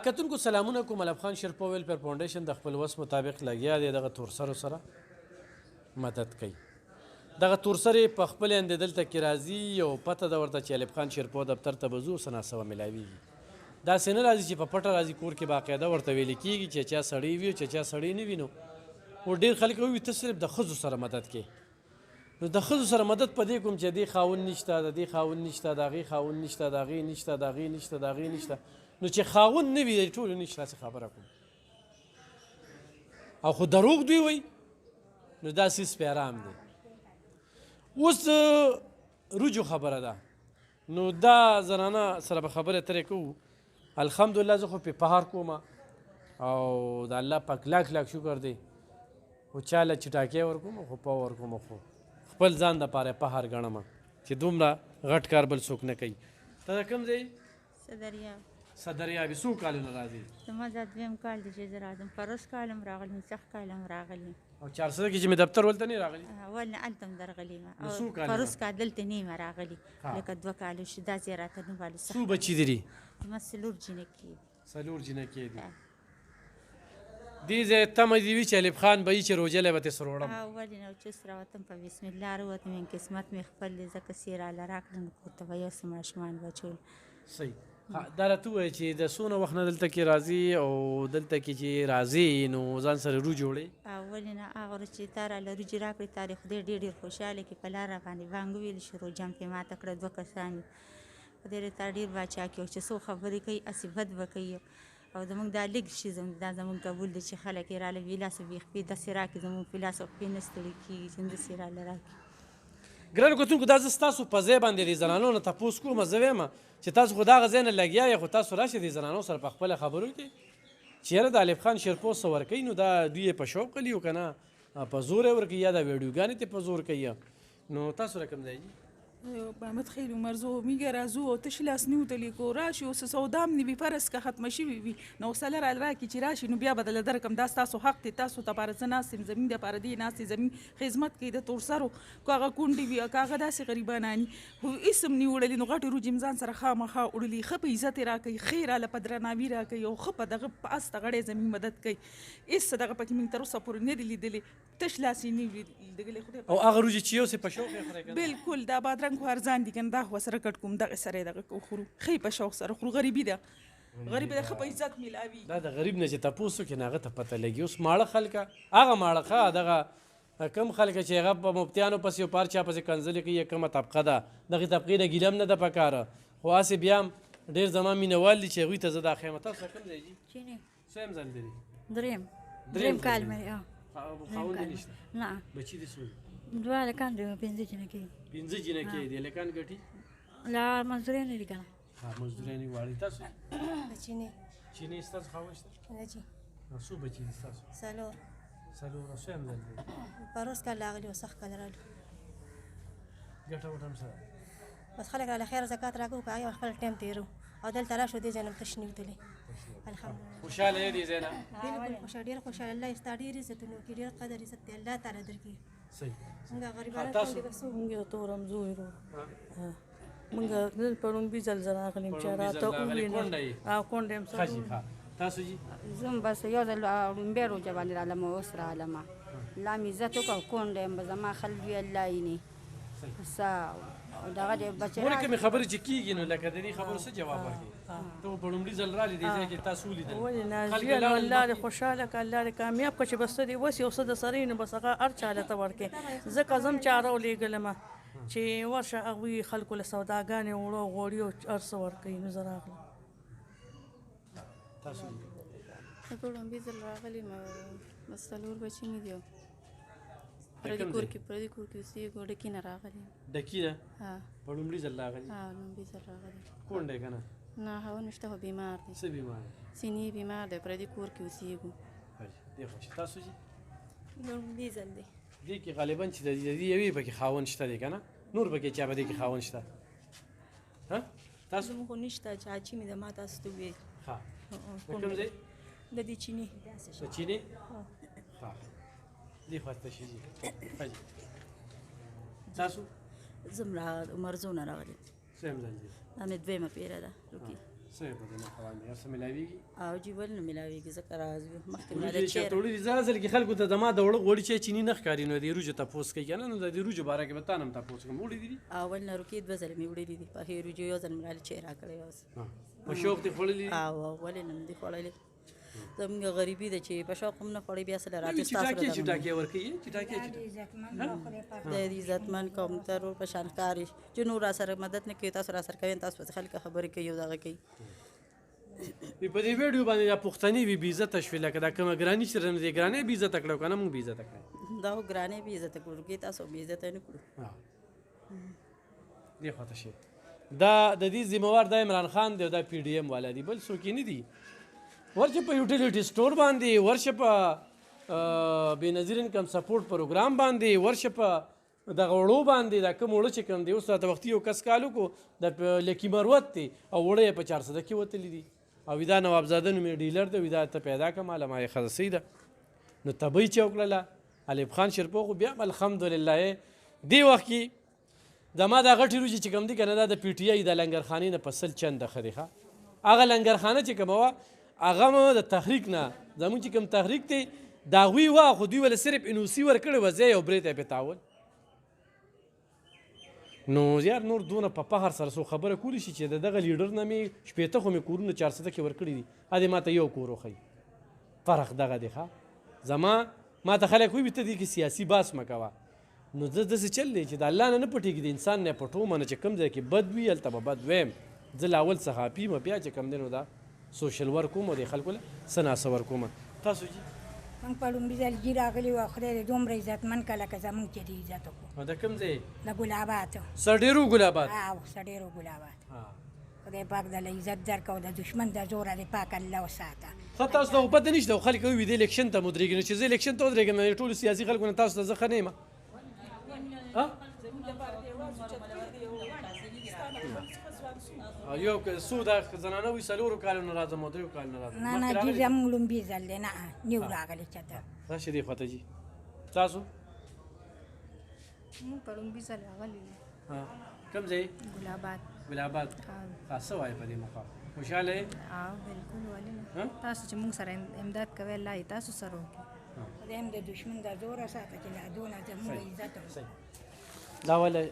کتونکو سلامونه کوم. ملب خان شیرپو ویلفیر فاونډیشن د خپل وس مطابق لګیا دی دغه تورسرو سره مدد کوي. دغه تورسرې په خپل اندې دلته کې راځي او پته ده ورته چې ایلب خان شیرپو دفتر ته به ځو څه ناڅه ملاویږي. داسې نه راځي چې په پټه راځي کور کې باقاعده ورته ویل کېږي چې چا سړی وي چې چا سړی نه وي. نو ډېر خلک وایي ته صرف د ښځو سره مدد کوې. نو د ښځو سره مدد په دې کوم چې د دې خاوند نشته د دې خاوند نشته د هغې خاوند نشته د هغې نشته د هغې نشته د هغې نشته. نو چې خاوند نه وي د ټولو نشته داسې خبره کوم او خو دروغ دوی وایي نو دا سیس پې ارام دی. اوس رجو خبره ده نو دا زنانه سره به خبرې اترې کوو. الحمدلله زه خو پې پهار کوم او د الله پاک لاک لاک شکر دی خو چاله چټاکۍ ورکوم خو په ورکوم خو خپل ځان دپاره پهار ګڼم چې دومره غټ کار بل څوک نه کوي. ته د کوم ځای؟ صدریابي. څو کالونه راځي؟ زما دا دویم کال دی چې زه راځم. پروس کال هم راغلی یم سخت کال هم راغلی یم او 400 کې چې مې دفتر ولته نه راغلی ولې هلته هم درغلی یم او پروس کال دلته نه یم راغلی لکه 2 کاله شو داسې راته نه بالو. څو بچي دي؟ زما 4 جینکې دي. 4 جینکې دي. دې ځای تمه دې وي چې ایلب خان به وي چې روژه لی به ترې سره وړم. ولې نه چست راوتم په بسم الله راوتم یم قسمت مې خپل دی ځکه سیراله راکړه نو کور ته به یو څه ماشومان بچول. صحیح. دا راته ووایه چې د څونه وخت نه دلته کې راځي او دلته کې چې راځي نو ځان سره روج وړې؟ ولې نه هغه ورځ چې تا راله روجې راکړې تا د خدای ډېر ډېر خوشحاله کړي په لار را باندې بانګ وویل شو روجه مې پرې ماته کړه 2 کسان خدای دې تا ډېر باچا کړي چې څو خبرې کوي هسې بد به کوي او زمونږ دا لږ شي دا زمونږ قبول دی چې خلک یې راله وي لاس وي خپې داسې راکړي زمونږ په لاس خپې نه ستړي کېږي چې همداسې راله راکړي. ګرانو کتونکو دا زه ستاسو په ځای باندې د زنانو نه تپوس کوم. زه وایم چې تاسو خو دغه ځای نه لګیا یې خو تاسو راشئ د زنانو سره په خپله خبرو کې چې یاره د ایلب خان شیرپو څه ورکوي نو دا دوی یې په شوق لي او که نه په زور یې ورکوي یا دا ویډیوګانې ترې په زور کوي. نو تاسو را کوم ځای دي؟ محمد خیل عمر زه میگه راځو او تش لاس نیوتلی کو راشي اوس سودام نه وي فرض که ختمه شوي وي نو حوصله راکړي چې راشي نو بیا به درله درکړم دا ستاسو حق دی تاسو دپاره زه ناست یم زمین دپاره دې ناست دی زمین خدمت کوي د تورسرو که هغه کونډې وي که هغه داسې غریباناني خو هېڅ هم نه وړلي نو غټې روجې م ځان سره خامخا وړلي ښه په عزت یې راکوي ښه یې راله په درناوي راکوي او ښه په دغه په استه غړی زمین مدد کوي هېڅ دغه پکې موږ تر اوسه پورې نه دي لیدلي تش لاس یې نه وي لیدلی خدای او هغه روجې چې یو څه په شوق یې خورئ که بلکل دا بادرنګ خو ارزان دي که نه دا خو سره کټ کوم دغه سره یې دغه خورو ښه په شوق سره خورو غریبي ده غریب د ښه په عزت میلاوي. دا د غریب نه چې تپوس وکړي نو هغه ته پته لګي. اوس ماړه خلکه هغه ماړه ښه دغه کم خلکه چې هغه په مفتیانو پسې او په هر چا پسې کنځلې کوي کومه طبقه ده دغې طبقې نه ګیله هم نه ده پکاره خو هسې بیا هم ډېر زما مینهوال دي چې هغوی ته زه دا ښیم. تاسو کوم ځای دي؟ څویم ځل لري؟ دریم کال مې خاوند یې نشته؟ نه. بچي دې څو دي؟ 2 هلکان دي 5 جینکې. 5 جینکې دي. هلکان ګټي؟ لا مزدوري نه دي که نه. مزدوري نه غواړي. تاسو؟ چینی. چینی ستاسو خاوند شته؟ نه جي. څو بچي دي ستاسو؟ 4. 4 څویم ځل لري؟ پروس کال راغلي او سخت کال راغلي. ګټه وټه هم سره؟ بس خلک راله خیر زکات راکوو که هغه خپل ټایم تېرو او دلته راشو دې ځای نه تش نه وتلي. الحمدلله. خوشحاله یې دې ځای نه؟ بلکل خوشحاله ډېر خوشحاله الله ستا ډېر عزتونه وکړي ډېر قدر عزت دی الله تعالی درکړي. صحیح. موږ غریبانو تاسو؟ موږ تورم زوی ورو موږ نن پرون بي ځل راغلي چې راته ووینم کونډه هم ښه شي. تاسو جي؟ زه هم بس یو ځل لومبۍ روژه باندې رالم اوس رالم الله مې عزت وکړ کونډه یم به زما خلک وي الله یینې دغه د بچی مورې کومې خبرې چې کېږي نو لکه د دې خبرو څه جواب ورکړي؟ ته په لومړي ځل رالې دې ځای کې تاسو ولیدل ولې نازیه نو الله دې خوشحاله کړه الله دې کامیاب کړه چې بس ته دې وسې او څه د سره نو بس هغه هر چاله ته ورکړې ځکه زه هم چاره ولېږلمه چې ورشه هغوی خلکو له سوداګانې وړو غوړي او هر څه ورکوي نو زه راغلم. تاسو ټول لومبۍ ځل راغلي بس 4 بچي مې دي پردي کور کې اوسېږو ډکي نه راغلي ډکي ده ها په لومړي ځل راغلي لومړي ځل راغلي کونډ دی که نه نه هغه نشته خو بیمار دی څه بیمار دی سینې بیمار دی پردي کور کې اوسېږو دی خوښ تاسو چې لومړي ځل دی دې کې غالبا چې د دې یوې پکې خاوند شته دی که نه نور پکې چا په دې کې خاوند شته ها تاسو زموږ خو نشته چاچي مې د ما تاسو ته وویل ښه د کوم ځای د دې چیني د چینې ښه دې خوا ته شي ښه جي تاسو زم عمر زونه راغلی سیم ځل دي دا مې دویمه پیره ده روکي څه یې په دې نه خبر نه هر څه میلاویږي او جی ول نه ملاویږي ځکه راځي مخکې وړي مې چې د چیر وړي ځل ځل کې خلکو ته دما د وړ غوړي چې چینی نه ښکاري نو دې روجو تاسو کوي کنه نو د دې روجو باره کې به تاسو تاسو کوم وړي دي اول نه روکي دوه ځله مې وړي دي په هیرو جو یو ځل مې راځي چیر راکړی اوس په شوق دې خړلې او ولې نه دي خړلې زموږ غریبي ده چې په شوق هم نه خړې بیا سره راځي چې ټاکي چې ټاکي ورکي چې ټاکي د دې عزتمن کوم تر په شان کاری چې نور سره مدد نه کوي تاسو را سره کوي تاسو په خلک خبرې کوي یو دغه کوي په دې ویډیو باندې د پښتني وی بي عزت شوي لکه دا کوم ګرانی چې رنه دې ګرانی بي عزت کړو کنه موږ بي عزت کړو دا ګرانې بي عزت کړو کې تاسو بي عزت نه کړو دی خاطر شي دا د دې ذمہوار د عمران خان دی او د پی ډی ایم والا دی بل څوک نه دی ورشه په یوټیلیټي سٹور باندې ورشه په بنظیر انکم سپورټ پروګرام باندې ورشه په د غوړو باندې د کوم وړو چې کوم دی اوس ته وختي یو کس کالو کو د لکی مروت دی او وړې په 400 کې وتلی دي او دا نوابزاده نومې ډیلر دی دا ته پیدا کماله ما یې خرڅې ده نو تبې چوکړه علي خان شرپو خو بیا الحمدلله دی وخت کې زما دا غټې روجې چې کوم دي که نه دا د پی ټي آی د لنګرخانې نه په 100 چنده ښه دی ښه هغه لنګرخانه چې کومه وه هغه م د تحریک نه زمونږ چې کوم تحریک دی د هغوی وه خو دوی ولې صرف انوسي ورکړې وه ځای او برې ته یې پې تاول نو یار نور دونه په فخر سره څو خبره کولی شي چې د دغه لیډر نه مې شپېته خو مې کورونه 400 کې ورکړي دي ادې ما ته یو کور وښیي فرق دغه دی ښه زما ما ته خلک وایي ته دې کې سیاسي باس مه کوه نو زه داسې چل دی چې د الله نه پټېږي د انسان نه پټومه نه چې کوم ځای کې بد وي هلته به بد ویم زه له اول څخه پیمه بیا چې کوم دی نو دا سوشل ورک کوم او د خلکو له څه ناسه ورکومه تاسو جي موږ په لومړي ځل جي راغلي وو خدای دې دومره عزتمن کړه لکه زموږ چې دې عزت وکړو او د کوم ځای د ګلابات سډېرو ګلابات سډېرو ګلابات خدای پاک د عزت درکړو د دشمن د زوره دې پاک الله وساته خو تاسو ته پته نشته خلک وایي د الیکشن ته مدرېږي نو چې زه الیکشن ته ودرېږم نو ټولو سیاسي خلکو نه تاسو ته زه ښه نه یم یو څو د زنانه وي څلورو کالو نه راځم او دریو کالو نه راځم نه نه جي زموږ لومبي ځل دی نه نیو راغلی چېرته راشي دې خواته جي تاسو موږ په لومبي ځل راغلي یو کوم ځای ګلابات ګلابات څه وایي په دې موقع خوشحاله یې بالکل ولې نه تاسو چې موږ سره امداد کوئ الله یې تاسو سره وکړي خدای هم د دشمن د زوره ساته چې لا دونه زموږ عزت وکړي دا ولی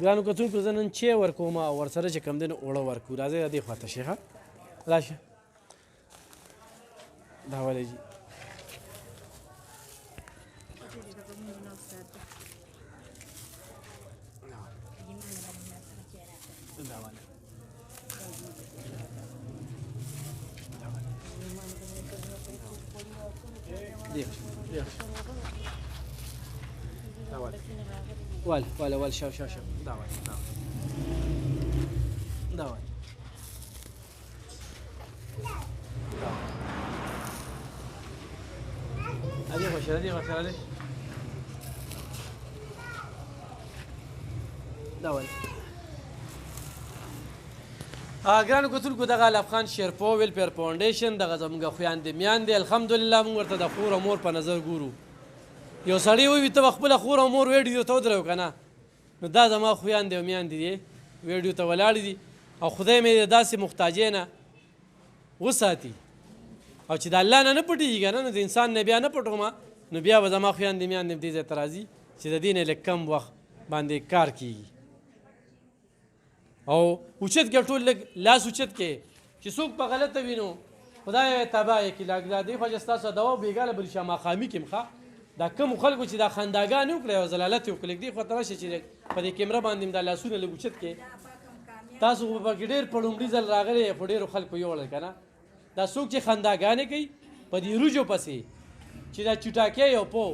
ګرانو کتونکو زه نن چای ورکوم او ورسره چې کوم دی نو اوړه ورکو راځئ دې خواته شي ښه راشه دا ولی جي وال شاو داوال هذه خوش هذه داوال ګرانو کتونکو دغه افغان شیرپو ویلفیر فاونډیشن دغه زموږ خویندې میندې الحمدلله موږ ورته د خور او مور په نظر ګورو یو سړی ووي ته به خپله خور او مور ویډیو ته ودرو که نه نو دا زما خویندې او میندې دي ویډیو ته ولاړې دي او خدای مې د داسې محتاجۍ نه وساتي او چې د الله نه پټېږي که نه نو د انسان نه بیا نه پټومه نو بیا به زما خویندې میندې دې ځای ته راځي چې د دې نه لږ کم وخت باندې کار کېږي او اوچت کې ټول لږ لاس اوچت کې چې څوک په غلطه وي نو خدای یې تباه یې کړي لږ دا دې خوا چې ستاسو دوا بېګاله بل شي ماښامي کې ښه دا کومو خلکو چې دا خنداګانې وکړې او ضلالت یې وکړې دې خوا ته راشه چې په دې کیمره باندې دا لاسونه لږ اوچت کې تاسو خو پکې ډېر په لومړي ځل راغلې خو ډېرو خلکو یوړل که نه دا څوک چې خنداګانې کوي په دې روجو پسې چې دا چټاکۍ او پو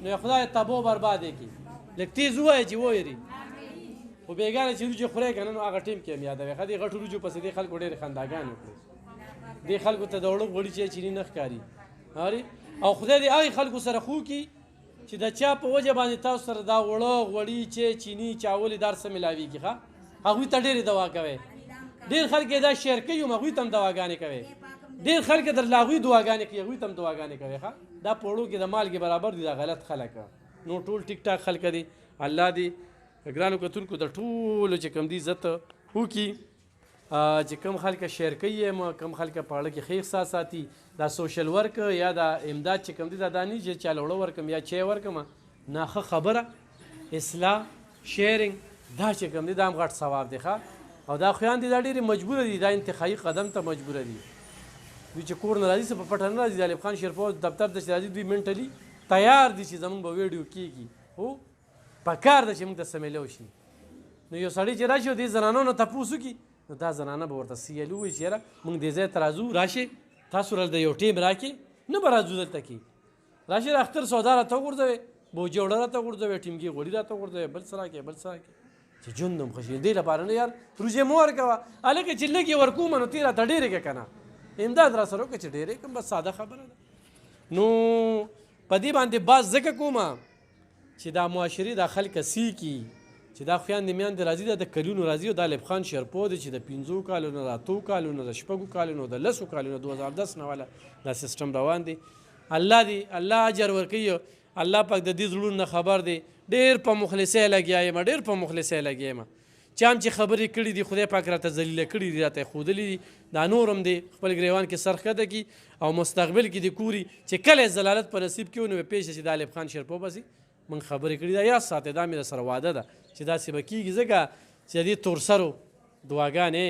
نو خدای تبو بربادې کړي لږ تیز ووایه چې وویري خو بېګانه چې وریجې خورئ که نه نو هغه ټیم کې هم یادوي ښه دې غټو وریجو پسې دې خلکو ډېرې خنداګانې وکړې دې خلکو ته د وړه غوړي چې چیني نه ښکاري اورې او خدای دې هغې خلکو سره خو کړي چې د چا په وجه باندې تاسو سره دا وړه غوړي چې چیني چاولې دا هر څه میلاویږي ښه هغوی ته ډېرې دوا کوئ ډېر خلک یې دا شیر کوي هم هغوی ته هم دواګانې کوئ ډېر خلک یې درله هغوی دعاګانې کوي هغوی ته هم دعاګانې کوي ښه دا په وړو کې د مالګې برابر دي دا غلط خلک نو ټول ټیک ټاک خلک دي الله دې ګرانو کتونکو د ټولو چې کوم دي عزت وکړي چې کوم خلک شیر کوي یم کوم خلک په اړه کې ښه احساس ساتي دا سوشل ورک یا دا امداد چې کوم دي دا نه چې چا له وړه ورکم یا چای ورکم نه ښه خبره اصلاح شیرینګ دا چې کوم دي دا هم غټ ثواب دی ښه او دا خویان دي دا ډېرې مجبوره دي دا انتخابي قدم ته مجبوره دي دوی چې کور نه راځي څه په پټه نه راځي د الف خان شیرپور دفتر ته چې راځي دوی منټلي تیار دي چې زمونږ به ویډیو کېږي هو په کار ده چې موږ ته څه میلو شي نو یو سړی چې راشي او دې زنانو نه تپوس وکړي نو دا زنانه به ورته سیل ووایي چې یاره موږ دې ځای ته راځو راشئ تاسو راته یو ټیم راکړئ نه به راځو دلته کې راشئ د اختر سودا راته وغورځوئ بوجۍ وړه راته وغورځوئ ټیمګي غوړي راته وغورځوئ بل څه راکړئ بل څه راکړئ چې ژوند هم ښه شي دې لپاره نه یار روژې مه ورکوه هلکه چې لږ یې ورکوم نو ته راته ډېرې که که نه امداد را سره وکړه چې ډېرې کړم بس ساده خبره ده نو په دې باندې باز ځکه کومه چې دا معاشرې دا خلک سیکي چې دا خویندې میندې راځي دا د کلونو راځي او دا الف خان شیرپور دی چې د 5 کالو نه د 8 کالو نه د 6 کالو نه د 10 کالو نه 2010 نه والا دا سیستم روان دی الله دی الله اجر ورکوي الله پاک د دې زړونو نه خبر دی ډېر په مخلصۍ لګیا یم ډېر په مخلصۍ لګیا یم چې هم چې خبرې کړي دي خدای پاک راته ذلیله کړي دي راته ښودلي دي دا نور هم دی خپل ګریوان کې سر ښکته کړي او مستقبل کې دې ګوري چې کله یې ضلالت په نصیب کې و نو به پیښه چې د الف خان شیرپور بسي من خبرې کړي دا یاد ساتئ دا مې سره واده ده چې داسې به کېږي ځکه چې دې تورسرو دعاګانې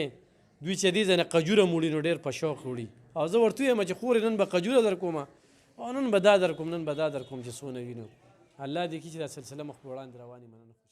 دوی چې دې ځای نه قجوره موړي نو ډېر په شوق وړي او زه ورته وایم چې خورې نن به قجوره در کومه او نن به دا در کوم نن به دا در کوم چې څونه وینو الله دې کړي چې دا سلسله مخ په وړاندې روانې مننه